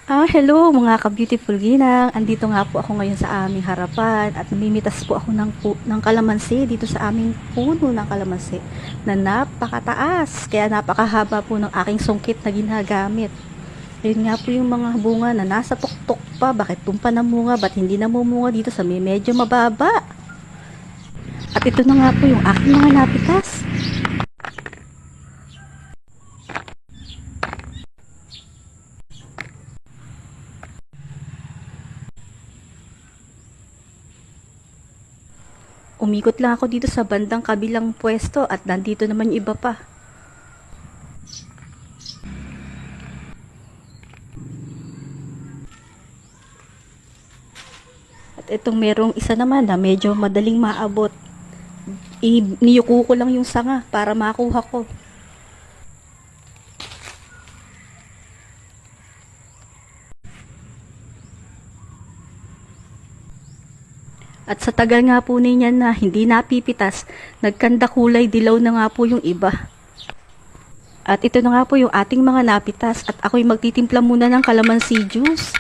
Hello mga ka-beautiful ginang. Andito nga po ako ngayon sa aming harapan at namimitas po ako ng kalamansi dito sa aming puno ng kalamansi na napakataas. Kaya napakahaba po ng aking sungkit na ginagamit. Ayun nga po yung mga bunga na nasa tuktok pa. Bakit doon pa namunga? Ba't hindi namumunga dito sa may medyo mababa? At ito na nga po yung aking mga napitas. Umikot lang ako dito sa bandang kabilang pwesto at nandito naman yung iba pa. At itong merong isa naman na medyo madaling maabot. Niyuko ko lang yung sanga para makuha ko. At sa tagal nga po niyan na hindi napipitas, nagkanda kulay dilaw na nga po yung iba. At ito na nga po yung ating mga napitas at ako'y magtitimpla muna ng calamansi juice.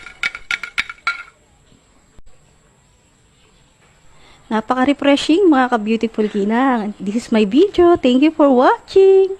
Napaka-refreshing mga ka-beautiful ginang. This is my video. Thank you for watching.